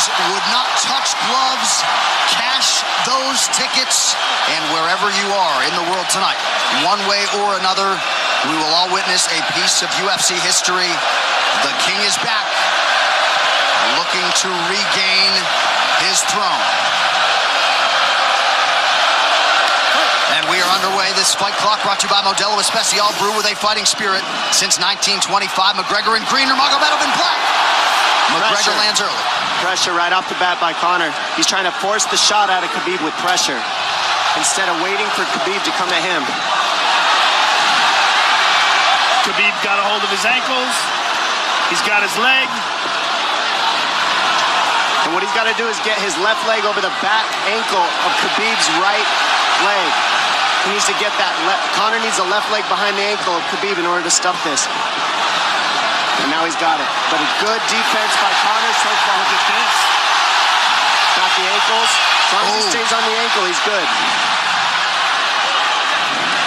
Fighters would not touch gloves. Cash those tickets, and wherever you are in the world tonight, one way or another, we will all witness a piece of UFC history. The King is back, looking to regain his throne. And we are underway. This fight clock brought to you by Modelo Especial, brew with a fighting spirit since 1925. McGregor in green, Nurmagomedov in black. McGregor lands early. Pressure right off the bat by Conor. He's trying to force the shot out of Khabib with pressure instead of waiting for Khabib to come at him. Khabib got a hold of his ankles. He's got his leg. And what he's got to do is get his left leg over the back ankle of Khabib's right leg. He needs to get that Conor needs a left leg behind the ankle of Khabib in order to stop this. And now he's got it. But a good defense by Conor so far. Defense. Got the ankles. As long as he stays on the ankle, he's good.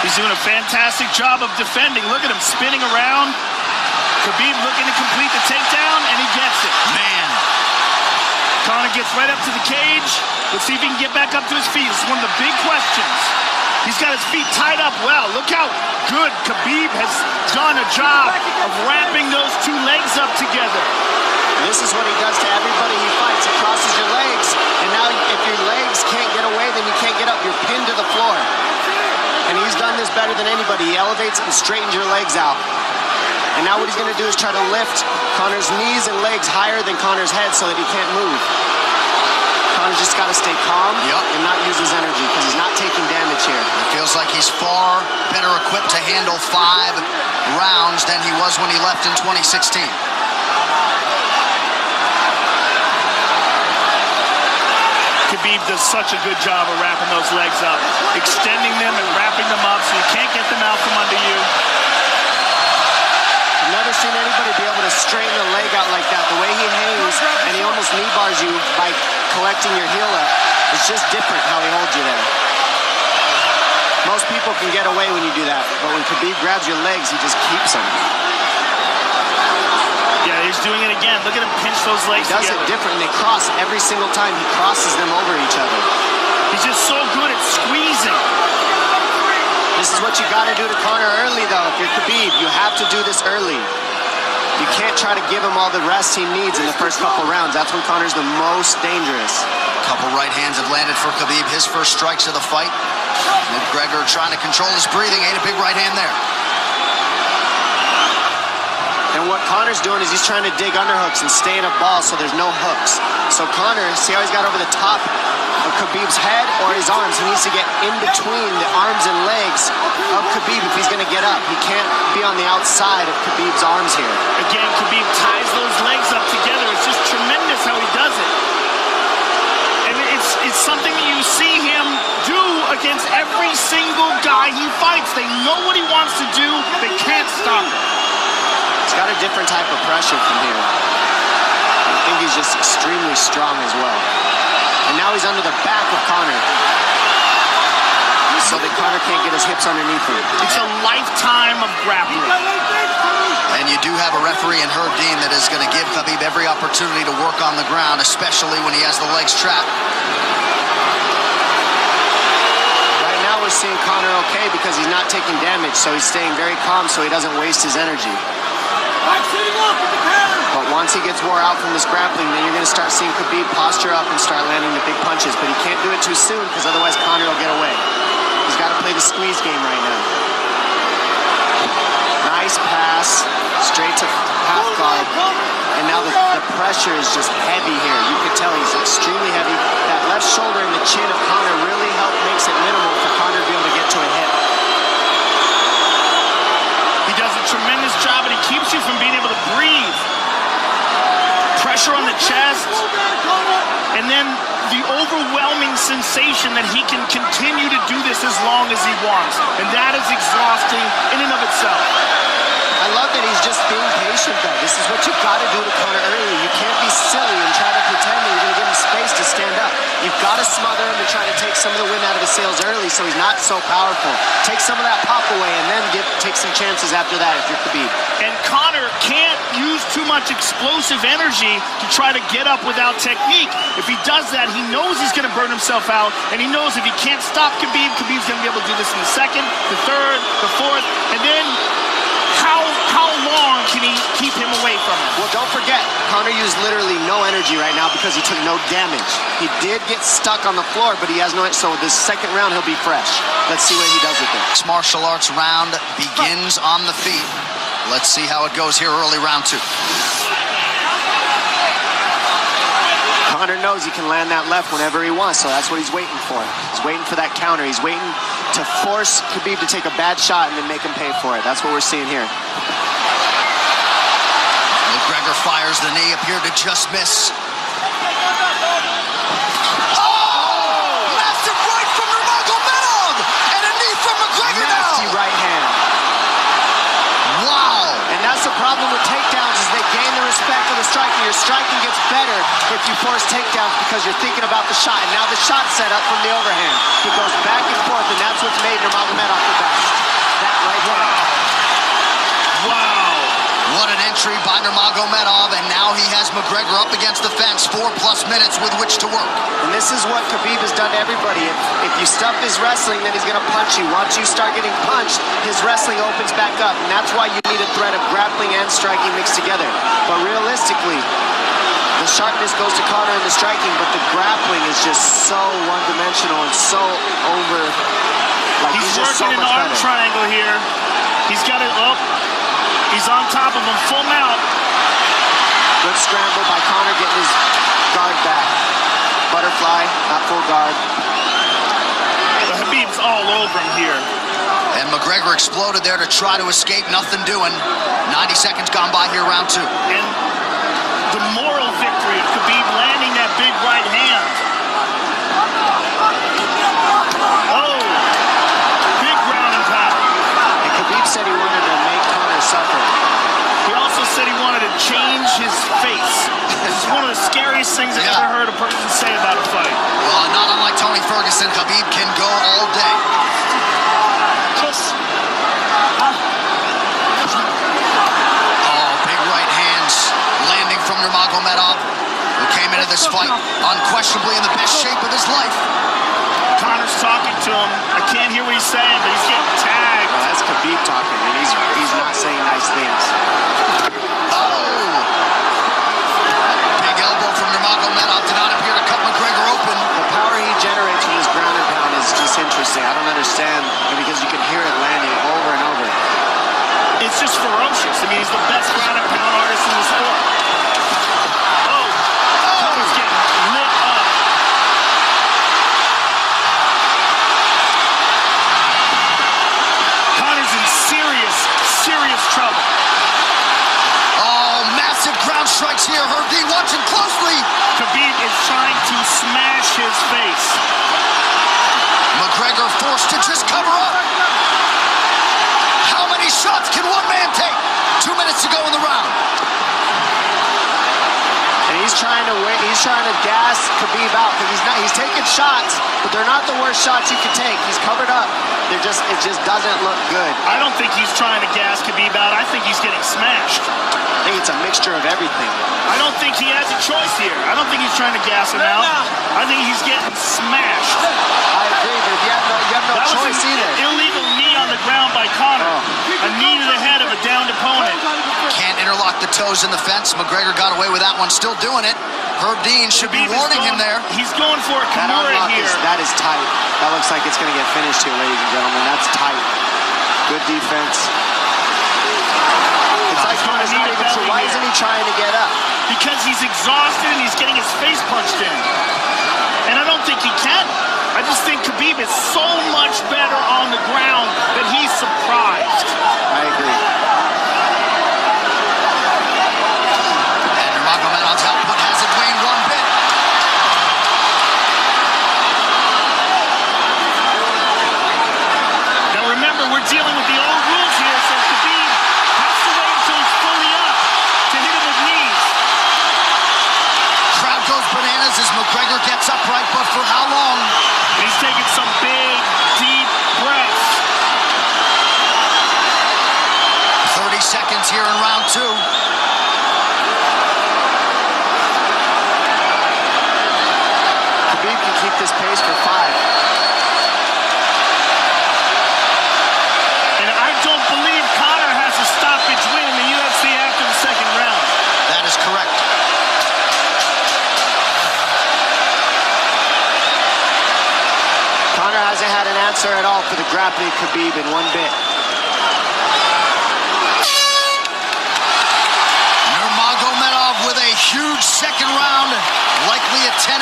He's doing a fantastic job of defending. Look at him spinning around. Khabib looking to complete the takedown, and he gets it. Man. Conor gets right up to the cage. Let's see if he can get back up to his feet. This is one of the big questions. He's got his feet tied up well. Look how good Khabib has done a job of wrapping those two legs up together. This is what he does to everybody he fights. He crosses your legs, and now if your legs can't get away, then you can't get up. You're pinned to the floor. And he's done this better than anybody. He elevates and straightens your legs out. And now what he's going to do is try to lift Conor's knees and legs higher than Conor's head so that he can't move. Conor's just got to stay calm and not use his energy because he's not taking damage here. It feels like he's far better equipped to handle 5 rounds than he was when he left in 2016. Khabib does such a good job of wrapping those legs up, extending them and wrapping them up so you can't get them out from under you. I've never seen anybody be able to straighten a leg out like that. The way he hangs, and he almost knee bars you by collecting your heel up. It's just different how he holds you there. Most people can get away when you do that, but when Khabib grabs your legs, he just keeps them. Yeah, he's doing it again. Look at him pinch those legs together. He does it different, and they cross every single time. He crosses them over each other. He's just so good at squeezing. This is what you got to do to Conor early, though. If you're Khabib, you have to do this early. You can't try to give him all the rest he needs in the first couple rounds. That's when Conor's the most dangerous. Couple right hands have landed for Khabib. His first strikes of the fight. McGregor trying to control his breathing. Ate a big right hand there. And what Conor's doing is he's trying to dig underhooks and stay in a ball so there's no hooks. So Conor, see how he's got over the top of Khabib's head or his arms? He needs to get in between the arms and legs of Khabib if he's going to get up. He can't be on the outside of Khabib's arms here. Again, Khabib ties those legs up together. It's just tremendous how he does it. And it's something that you see him do against every single guy he fights. They know what he wants to do. They can't stop him. He's got a different type of pressure from here. I think he's just extremely strong as well. And now he's under the back of Conor. So that Conor can't get his hips underneath him. It's a lifetime of grappling. And you do have a referee in Herb Dean that is going to give Khabib every opportunity to work on the ground, especially when he has the legs trapped. Right now we're seeing Conor okay because he's not taking damage, so he's staying very calm so he doesn't waste his energy. But once he gets wore out from this grappling, then you're going to start seeing Khabib posture up and start landing the big punches. But he can't do it too soon because otherwise Conor will get away. He's got to play the squeeze game right now. Nice pass, straight to half guard. And now the pressure is just heavy here. You can tell he's extremely heavy. That left shoulder and the chin of Conor really makes it minimal for Conor to be able to get to a hit. He does a tremendous job, and he keeps you from being able to breathe. Pressure on the chest, and then the overwhelming sensation that he can continue to do this as long as he wants. And that is exhausting in and of itself. I love that he's just being patient, though. This is what you've got to do to Conor early. You can't be silly and try to pretend that you're going to give him space to stand up. You've got to smother him and try to take some of the wind out of his sails early so he's not so powerful. Take some of that pop away and then take some chances after that if you're Khabib. And Conor can't use too much explosive energy to try to get up without technique. If he does that, he knows he's going to burn himself out, and he knows if he can't stop Khabib, Khabib's going to be able to do this in the second, the third, the fourth, and then how long can he keep him away from him? Well, don't forget, Conor used literally no energy right now because he took no damage. He did get stuck on the floor, but he has no, so this second round he'll be fresh. Let's see what he does with it. This martial arts round begins on the feet. Let's see how it goes here early round 2. Conor knows he can land that left whenever he wants, so that's what he's waiting for. He's waiting for that counter. He's waiting to force Khabib to take a bad shot and then make him pay for it. That's what we're seeing here. McGregor fires the knee, appeared to just miss. Massive right from Nurmagomedov! And a knee from McGregor now! Nasty right hand. Wow! And that's the problem with takedowns, is they gain the respect of the striking. Your striking gets better if you force takedowns because you're thinking about the shot. And now the shot's set up from the overhand. He goes back and forth, and that's what's made Nurmagomedov the best. That right hand. Wow. What an entry by Nurmagomedov, and now he has McGregor up against the fence, 4+ minutes with which to work. And this is what Khabib has done to everybody. If you stuff his wrestling, then he's going to punch you. Once you start getting punched, his wrestling opens back up, and that's why you need a threat of grappling and striking mixed together. But realistically, the sharpness goes to Conor in the striking, but the grappling is just so one-dimensional and so over. Like, He's just so working much an arm better. triangle here. He's got it up. He's on top of him, full mount. Good scramble by Conor, getting his guard back. Butterfly, not full guard. But Khabib's all over him here. And McGregor exploded there to try to escape, nothing doing. 90 seconds gone by here, round 2. And the moral victory of Khabib landing that big right hand. Oh, big ground and pound. And Khabib said he wanted to make Conor suffer. He also said he wanted to change his face. This is one of the scariest things I've ever heard a person say about a fight. Well, not unlike Tony Ferguson, Khabib can go all day. Oh, big right hands landing from Nurmagomedov, who came into this fight unquestionably in the best shape of his life. Conor's talking to him. I can't hear what he's saying, but he's getting tagged. Well, that's Khabib talking, and he's not saying nice things. Oh! Big elbow from Nurmagomedov did not appear to cut McGregor open. The power he generates from this ground and pound is just interesting. I don't understand, because you can hear it landing over and over. It's just ferocious. I mean, he's the best ground and pound artist in the sport. Oh, Conor's getting lit up. Conor's in serious trouble. Oh, massive ground strikes here. Herdy watching closely. Khabib is trying to smash his face. McGregor forced to just cover up. How many shots can one man take? 2 minutes to go in the round. And he's trying to gas Khabib out, because he's taking shots, but they're not the worst shots he can take. He's covered up. It just doesn't look good. I don't think he's trying to gas Khabib out. I think he's getting smashed. I think it's a mixture of everything. I don't think he has a choice here. I don't think he's trying to gas him out. I think he's getting smashed. I agree, but you have no That was choice an either. illegal knee on the ground by Conor. A knee to the head of a downed opponent. Can't interlock the toes in the fence. McGregor got away with that one, still doing it. Herb Dean should be warning him there. He's going for a That Kimura unlock here. that is tight. That looks like it's going to get finished here, ladies and gentlemen. That's tight. Good defense. It's like Conor's not even sure. Why isn't he trying to get up? Because he's exhausted and he's getting his face punched in. And I don't think he can. I just think Khabib is so much better on the ground that he's surprised. I agree. And Nurmagomedov's output hasn't waned one bit. Now remember, we're dealing with the old rules here, so Khabib has to wait until he's fully up to hit him with knees. Crowd goes bananas as McGregor gets upright, but for how long? And he's taking some big, deep here in round 2. Khabib can keep this pace for 5. And I don't believe Conor has a stoppage win in the UFC after the second round. That is correct. Conor hasn't had an answer at all for the grappling Khabib in one bit. Nurmagomedov with a huge second round, likely a 10-8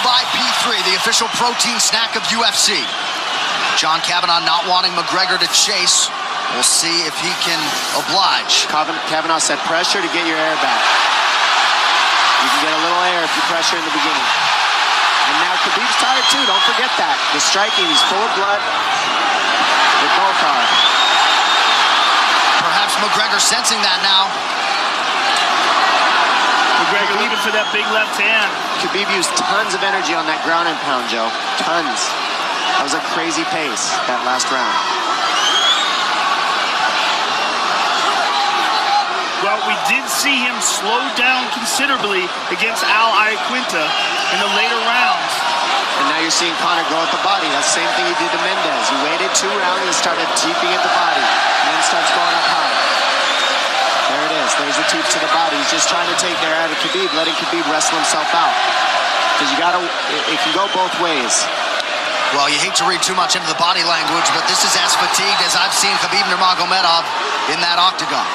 by P3, the official protein snack of UFC. John Kavanagh not wanting McGregor to chase. We'll see if he can oblige. Kavanagh said pressure to get your air back. You can get a little air if you pressure in the beginning. And now Khabib's tired too, don't forget that. The striking, he's full of blood. They both are. Perhaps McGregor sensing that now. McGregor looking for that big left hand. Khabib used tons of energy on that ground and pound, Joe. Tons. That was a crazy pace, that last round. Well, we did see him slow down considerably against Al Iaquinta in the later rounds. And now you're seeing Conor go at the body. That's the same thing he did to Mendez. He waited 2 rounds and started teeping at the body. And then starts going up high. There it is. There's the teep to the body. He's just trying to take their out of Khabib, letting Khabib wrestle himself out. Because you gotta, it can go both ways. Well, you hate to read too much into the body language, but this is as fatigued as I've seen Khabib Nurmagomedov in that octagon.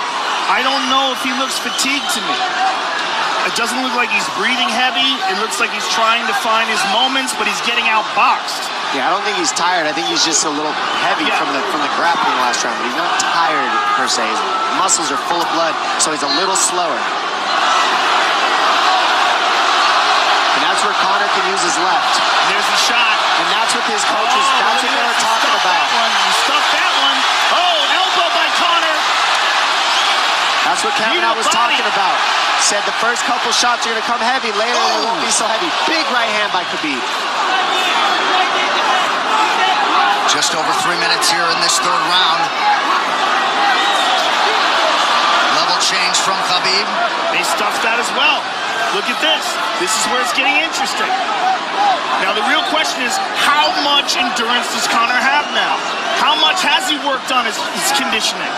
I don't know if he looks fatigued to me. It doesn't look like he's breathing heavy. It looks like he's trying to find his moments, but he's getting outboxed. Yeah, I don't think he's tired. I think he's just a little heavy from the grappling last round. But he's not tired per se. His muscles are full of blood, so he's a little slower. And that's where Conor can use his left. There's the shot. And that's what his coaches, that's what they were talking about. He stuffed that one. Oh, elbow by Conor. That's what Kavanagh was talking about. Said the first couple shots are going to come heavy. Later, they won't be so heavy. Big right hand by Khabib. Just over 3 minutes here in this third round. Level change from Khabib. They stuffed that as well. Look at this. This is where it's getting interesting. Now, the real question is, how much endurance does Conor have now? How much has he worked on his conditioning?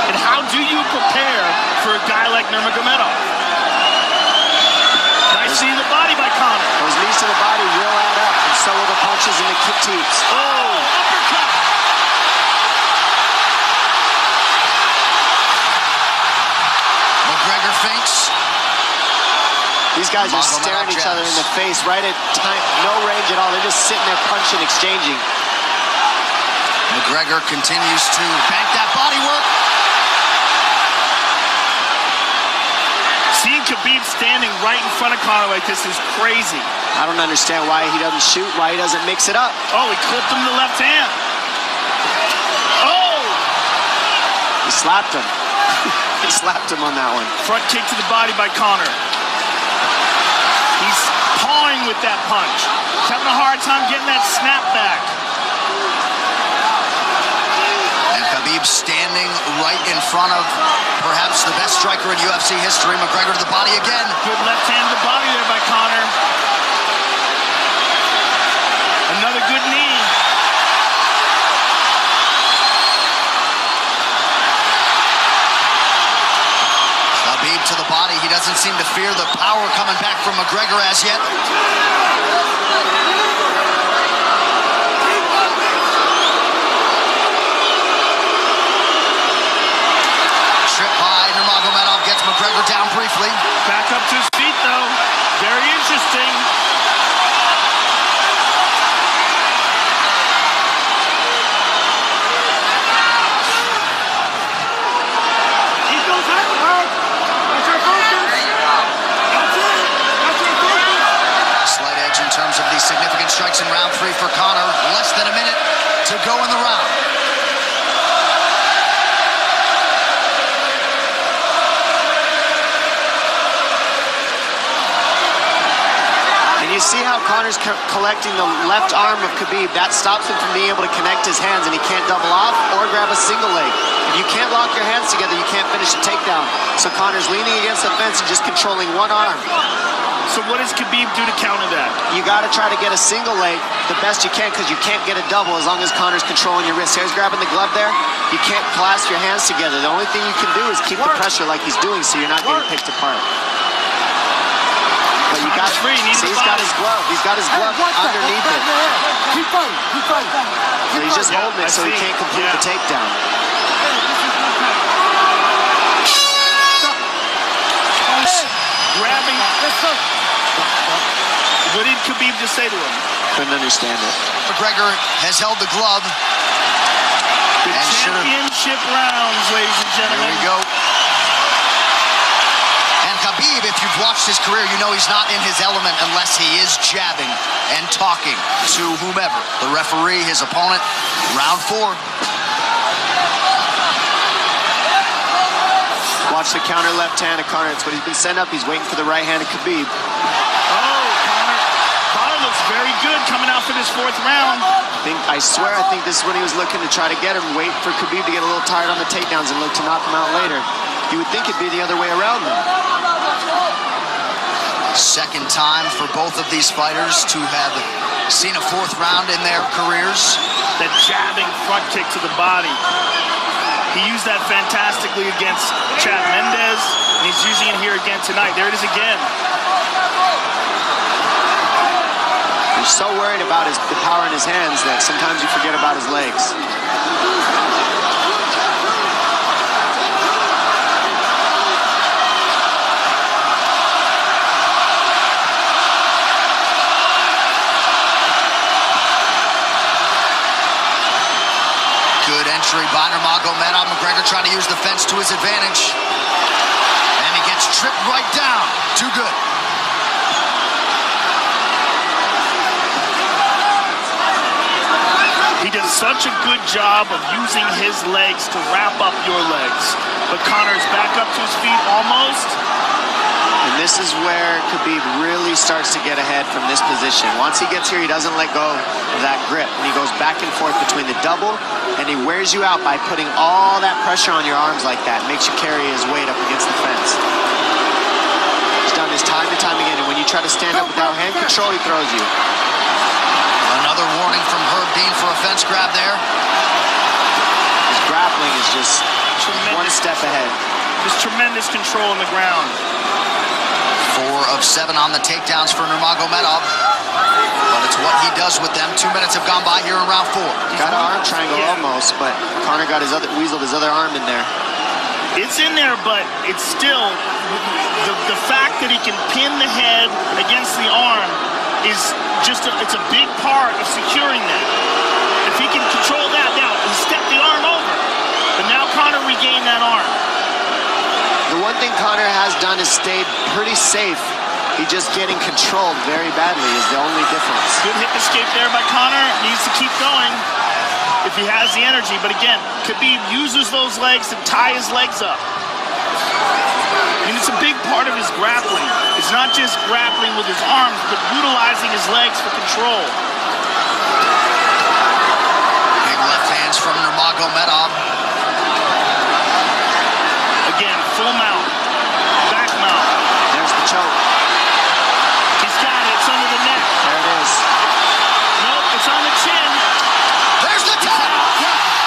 And how do you prepare for a guy like Nurmagomedov? Nice seeing the body by Conor. Those knees to the body will add up, and so will the punches and the kick teeps. Oh, uppercut. McGregor feints. These guys are staring each other in the face right at time, no range at all. They're just sitting there punching, exchanging. McGregor continues to bank that body work. Seeing Khabib standing right in front of Conor like this is crazy. I don't understand why he doesn't shoot, why he doesn't mix it up. Oh, he clipped him to the left hand. Oh! He slapped him. He slapped him on that one. Front kick to the body by Conor. He's pawing with that punch. He's having a hard time getting that snap back. And Khabib standing right in front of perhaps the best striker in UFC history. McGregor to the body again. Good left hand to the body there by Conor. Another good knee. Khabib to the body. He doesn't seem to fear the power coming back from McGregor as yet. Trip by Nurmagomedov gets McGregor down briefly. Back up to his feet, though. Very interesting. Slight edge in terms of the significant strikes in round 3 for Conor. Less than a minute to go in the round. see how Conor's collecting the left arm of Khabib. That stops him from being able to connect his hands, and he can't double off or grab a single leg. If you can't lock your hands together, you can't finish a takedown. So Conor's leaning against the fence and just controlling one arm. So what does Khabib do to counter that? You got to try to get a single leg the best you can, because you can't get a double as long as Conor's controlling your wrist. Here's grabbing the glove there. You can't clasp your hands together. The only thing you can do is keep the pressure like he's doing, so you're not getting picked apart. But you got free. See, he's got his glove. He's got his glove underneath it. Keep fighting. Keep fighting. So he's just holding it so he can't complete the takedown. Grabbing. What did Khabib just say to him? Couldn't understand it. McGregor has held the glove. The championship rounds, ladies and gentlemen. Here we go. And Khabib, if you've watched his career, you know he's not in his element unless he is jabbing and talking to whomever. The referee, his opponent, round 4. Watch the counter left hand of Conor. It's what he's been setting up. He's waiting for the right hand of Khabib. Oh, Conor looks very good coming out for this 4th round. I swear, I think this is when he was looking to try to get him, wait for Khabib to get a little tired on the takedowns and look to knock him out later. You would think it'd be the other way around, though. Second time for both of these fighters to have seen a 4th round in their careers. That jabbing front kick to the body. He used that fantastically against Chad Mendes, and he's using it here again tonight. There it is again. He's so worried about the power in his hands that sometimes you forget about his legs. Good entry by Nurmagomedov. McGregor trying to use the fence to his advantage. And he gets tripped right down. Too good. He does such a good job of using his legs to wrap up your legs. But Conor's back up to his feet almost. And this is where Khabib really starts to get ahead from this position. Once he gets here, he doesn't let go of that grip. And he goes back and forth between the double, and he wears you out by putting all that pressure on your arms like that. Makes you carry his weight up against the fence. He's done this time and time again, and when you try to stand up without hand control, he throws you. Another warning from Herb Dean for a fence grab there. His grappling is just one step ahead. Just tremendous control on the ground. 4 of 7 on the takedowns for Nurmagomedov. But it's what he does with them. 2 minutes have gone by here in round 4. Got an arm triangle almost, but Conor got weaseled his other arm in there. It's in there, but it's still the fact that he can pin the head against the arm is just it's a big part of securing that. If he can control that, now he stepped the arm over, but now Conor regained that arm. The one thing Conor has done is stayed pretty safe. He's just getting controlled very badly is the only difference. Good hip escape there by Conor. Needs to keep going if he has the energy. But again, Khabib uses those legs to tie his legs up. And it's a big part of his grappling. It's not just grappling with his arms, but utilizing his legs for control. Big left hands from Nurmagomedov. Again, full mount, back mount. There's the choke. He's got it. It's under the neck. There it is. Nope, it's on the chin. There's the tap.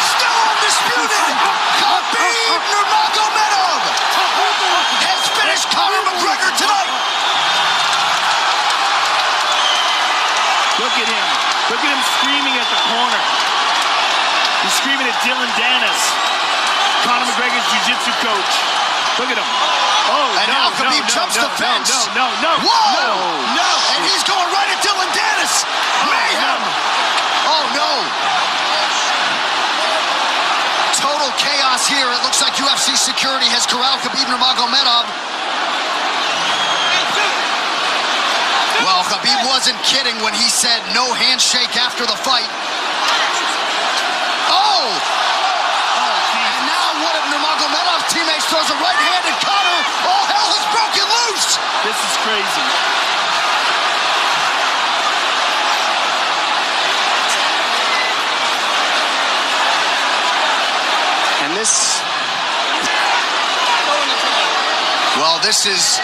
Still undisputed. Khabib Nurmagomedov has finished Conor McGregor tonight. Look at him. Look at him screaming at the corner. He's screaming at Dylan Dennis, Conor McGregor's jiu-jitsu coach. Look at him. Oh, and now Khabib jumps the fence. No. Whoa! No! And he's going right at Dylan Dennis. Mayhem! Oh, no. Total chaos here. It looks like UFC security has corralled Khabib Nurmagomedov. Well, Khabib wasn't kidding when he said no handshake after the fight. Oh! And now one of Nurmagomedov's teammates throws a right hand at Conor. All hell has broken loose. This is crazy. Well, this is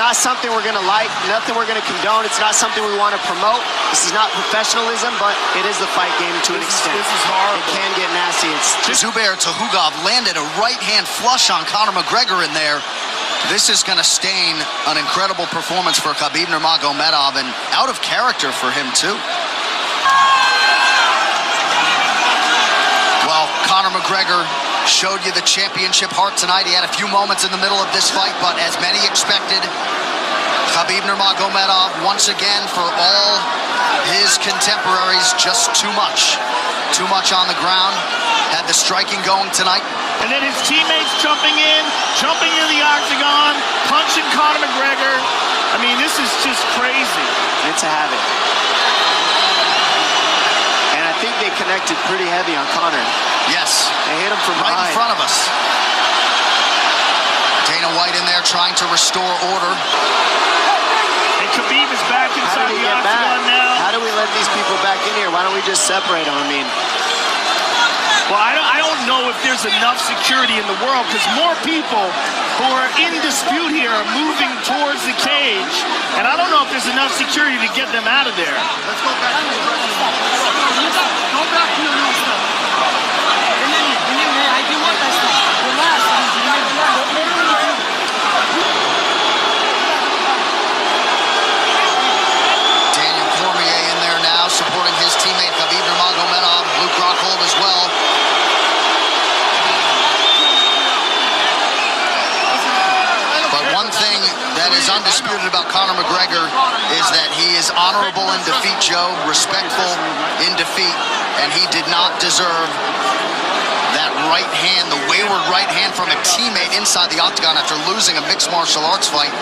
not something we're going to like, nothing we're going to condone. It's not something we want to promote. This is not professionalism, but it is the fight game to an extent. This is horrible. It can get nasty. Zubair Tukhugov landed a right-hand flush on Conor McGregor in there. This is going to stain an incredible performance for Khabib Nurmagomedov, and out of character for him, too. Well, Conor McGregor showed you the championship heart tonight. He had a few moments in the middle of this fight, but as many expected, Khabib Nurmagomedov, once again, for all his contemporaries, just too much. Too much on the ground. Had the striking going tonight. And then his teammates jumping into the octagon, punching Conor McGregor. I mean, this is just crazy. It's a habit. And I think they connected pretty heavy on Conor. Yes. They hit him from right behind. in front of us. Dana White in there trying to restore order. And Khabib is back inside the octagon now. How do we let these people back in here? Why don't we just separate them? I mean, well, I don't know if there's enough security in the world, because more people who are in dispute here are moving towards the cage, and I don't know if there's enough security to get them out of there. Let's go back. Go back to your room, sir. I do want that stuff. Relax. Daniel Cormier in there now, supporting his teammate Khabib Nurmagomedov. Luke Rockhold as well. But one thing that is undisputed about Conor McGregor is that he is honorable in defeat, Joe, respectful in defeat, and he did not deserve that right hand, the wayward right hand from a teammate inside the octagon after losing a mixed martial arts fight.